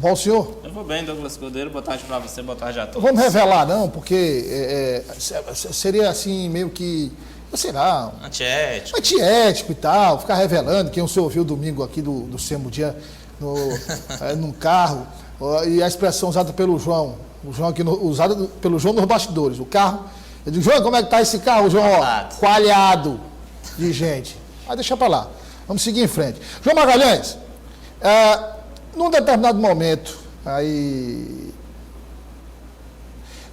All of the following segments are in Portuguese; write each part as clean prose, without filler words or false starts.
bom, senhor? Eu vou bem, Douglas Cordeiro. Boa tarde para você, boa tarde a todos. Vamos revelar, não, porque seria assim, meio que, sei lá... Antiético. Antiético e tal, ficar revelando quem o senhor ouviu domingo aqui do Semo Dia num carro, e a expressão usada pelo João, usada pelo João nos bastidores, o carro. Eu digo, João, como é que tá esse carro, João? Coalhado de gente. Mas deixa para lá. Vamos seguir em frente. João Magalhães, num determinado momento, aí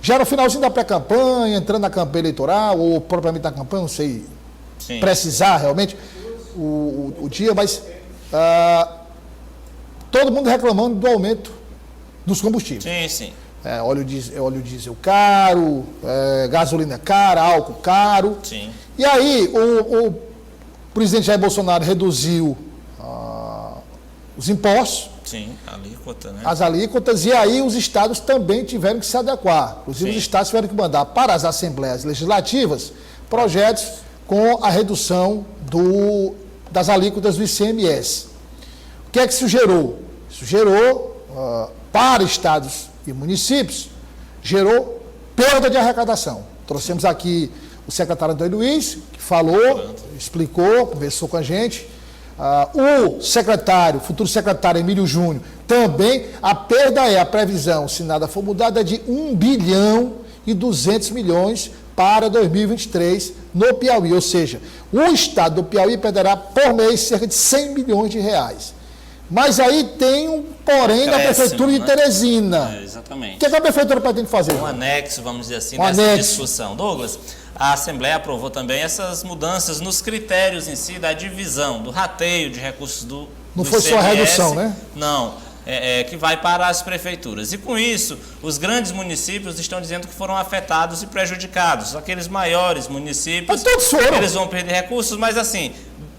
já no finalzinho da pré-campanha, entrando na campanha eleitoral, ou propriamente na campanha, não sei precisar realmente o dia, mas todo mundo reclamando do aumento dos combustíveis. Sim, sim. Óleo diesel caro, gasolina cara, álcool caro. Sim. E aí o presidente Jair Bolsonaro reduziu os impostos. Sim, alíquota, né? As alíquotas, e aí os estados também tiveram que se adequar. Inclusive, os estados tiveram que mandar para as assembleias legislativas projetos com a redução das alíquotas do ICMS. O que é que isso gerou? Isso gerou, para estados e municípios, gerou perda de arrecadação. Trouxemos aqui o secretário Antônio Luiz, que falou, explicou, conversou com a gente. O secretário, futuro secretário Emílio Júnior, também, a perda a previsão, se nada for mudado, é de 1 bilhão e 200 milhões para 2023 no Piauí. Ou seja, o estado do Piauí perderá por mês cerca de 100 milhões de reais. Mas aí tem um porém da prefeitura de Teresina. Exatamente. O que a prefeitura pretende fazer? Um anexo, vamos dizer assim, nessa discussão. Douglas, a Assembleia aprovou também essas mudanças nos critérios em si da divisão, do rateio de recursos do Não foi só a redução, né? Não, que vai para as prefeituras. E com isso, os grandes municípios estão dizendo que foram afetados e prejudicados. Aqueles maiores municípios, mas todos foram. Eles vão perder recursos, mas assim...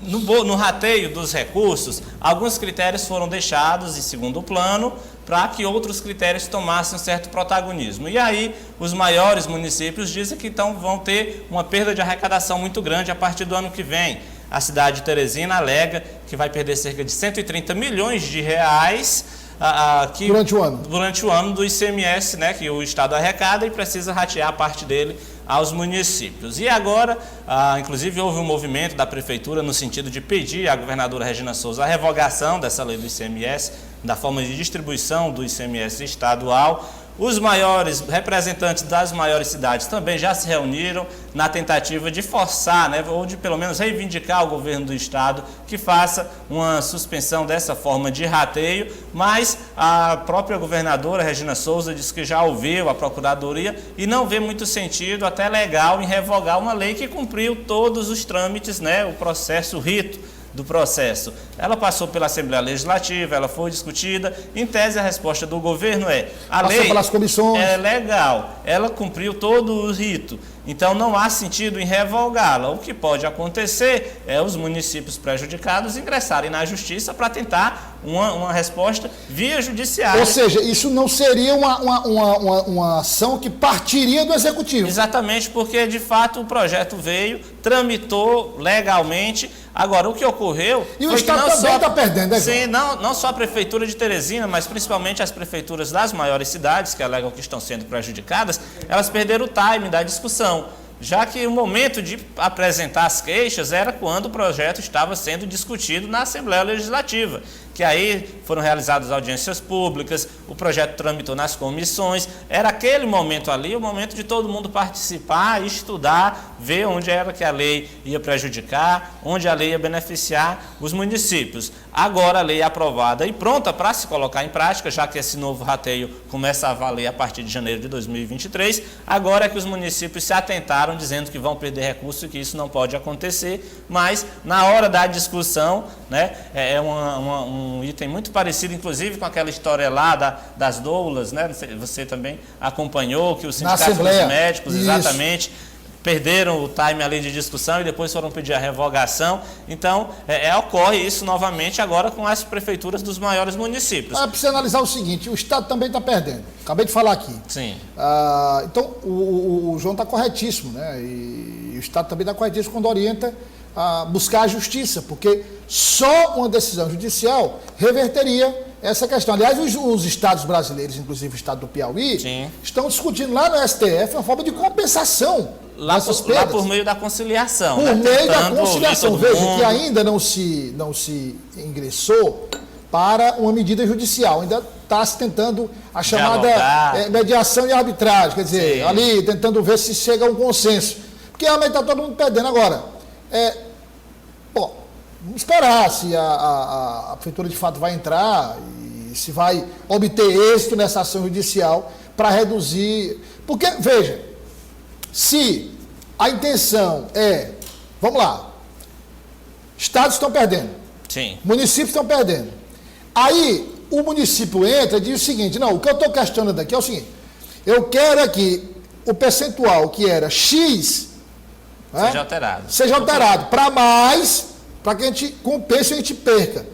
No rateio dos recursos, alguns critérios foram deixados em segundo plano para que outros critérios tomassem um certo protagonismo. E aí, os maiores municípios dizem que então vão ter uma perda de arrecadação muito grande a partir do ano que vem. A cidade de Teresina alega que vai perder cerca de 130 milhões de reais durante o ano do ICMS, né, que o Estado arrecada e precisa ratear parte dele aos municípios. E agora, inclusive, houve um movimento da Prefeitura no sentido de pedir à governadora Regina Souza a revogação dessa lei do ICMS, da forma de distribuição do ICMS estadual. Os maiores representantes das maiores cidades também já se reuniram na tentativa de forçar, né, ou de pelo menos reivindicar ao governo do estado que faça uma suspensão dessa forma de rateio, mas a própria governadora Regina Souza disse que já ouviu a procuradoria e não vê muito sentido, até legal, em revogar uma lei que cumpriu todos os trâmites, né, o processo, o rito do processo. Ela passou pela Assembleia Legislativa, ela foi discutida. Em tese, a resposta do governo a lei pelas comissões. É legal, ela cumpriu todo o rito, então não há sentido em revogá-la. O que pode acontecer é os municípios prejudicados ingressarem na justiça para tentar uma resposta via judiciária. Ou seja, isso não seria uma ação que partiria do Executivo. Exatamente, porque de fato o projeto veio, tramitou legalmente. Agora, o que ocorreu... E o Estado também está perdendo, né? Sim, não só a Prefeitura de Teresina, mas principalmente as prefeituras das maiores cidades, que alegam que estão sendo prejudicadas, elas perderam o time da discussão, já que o momento de apresentar as queixas era quando o projeto estava sendo discutido na Assembleia Legislativa, que aí foram realizadas audiências públicas, o projeto tramitou nas comissões, era aquele momento ali, o momento de todo mundo participar, estudar, ver onde era que a lei ia prejudicar, onde a lei ia beneficiar os municípios. Agora a lei é aprovada e pronta para se colocar em prática, já que esse novo rateio começa a valer a partir de janeiro de 2023, agora é que os municípios se atentaram dizendo que vão perder recursos e que isso não pode acontecer, mas na hora da discussão, né, um item muito parecido, inclusive, com aquela história lá das doulas, né? Você também acompanhou que o Sindicato dos Médicos, exatamente, perderam o time ali de discussão e depois foram pedir a revogação. Então, ocorre isso novamente agora com as prefeituras dos maiores municípios. Precisa analisar o seguinte, o Estado também está perdendo. Acabei de falar aqui. Sim. Então, o João está corretíssimo, né? E o Estado também está corretíssimo quando orienta a buscar a justiça, porque só uma decisão judicial reverteria essa questão. Aliás, os estados brasileiros, inclusive o estado do Piauí, Sim. estão discutindo lá no STF uma forma de compensação dessas Lá perdas. por meio da conciliação. Por né? meio da Tentando conciliação. ouvir todo Veja mundo. que ainda não se ingressou para uma medida judicial. Ainda está se tentando a chamada Dialogar. mediação e arbitragem. Quer dizer, Sim. ali tentando ver se chega a um consenso. Porque realmente está todo mundo perdendo. Agora, bom, vamos esperar se a prefeitura de fato vai entrar e se vai obter êxito nessa ação judicial para reduzir. Porque, veja, se a intenção vamos lá, estados estão perdendo, Sim. municípios estão perdendo. Aí o município entra e diz o seguinte: não, o que eu estou questionando aqui é o seguinte, eu quero que o percentual que era X Seja alterado. para mais, para que a gente compense e a gente perca.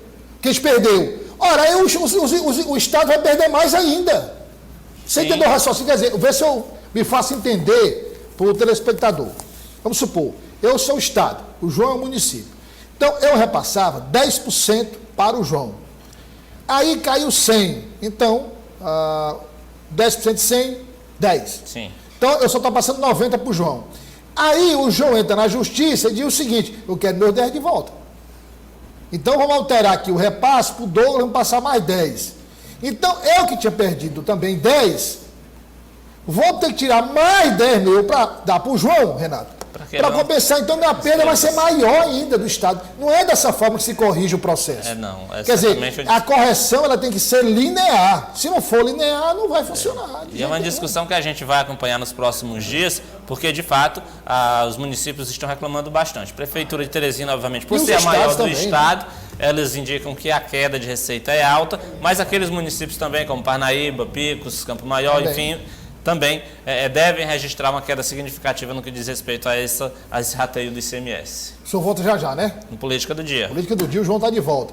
Que a gente perdeu. Ora, aí o Estado vai perder mais ainda. Você Sim. entendeu o raciocínio? Quer dizer, vê se eu me faço entender para o telespectador. Vamos supor, eu sou o Estado, o João é o município. Então, eu repassava 10% para o João. Aí caiu 100. Então, 10% de 100, 10. Sim. Então, eu só estou passando 90 para o João. Aí o João entra na justiça e diz o seguinte: eu quero meus 10 de volta. Então, vamos alterar aqui o repasse para o Douglas, vamos passar mais 10. Então, eu que tinha perdido também 10, vou ter que tirar mais 10 mil para dar para o João, Renato. Para compensar, então minha perda vai ser maior ainda do Estado. Não é dessa forma que se corrige o processo. Não. Quer dizer, a correção ela tem que ser linear. Se não for linear, não vai funcionar. E é uma discussão que a gente vai acompanhar nos próximos dias, porque, de fato, os municípios estão reclamando bastante. Prefeitura de Teresina, obviamente, por ser a maior do Estado, elas indicam que a queda de receita é alta, mas aqueles municípios também, como Parnaíba, Picos, Campo Maior, enfim, também devem registrar uma queda significativa no que diz respeito a esse rateio do ICMS. O senhor volta já, né? No Política do Dia. Política do Dia, o João está de volta.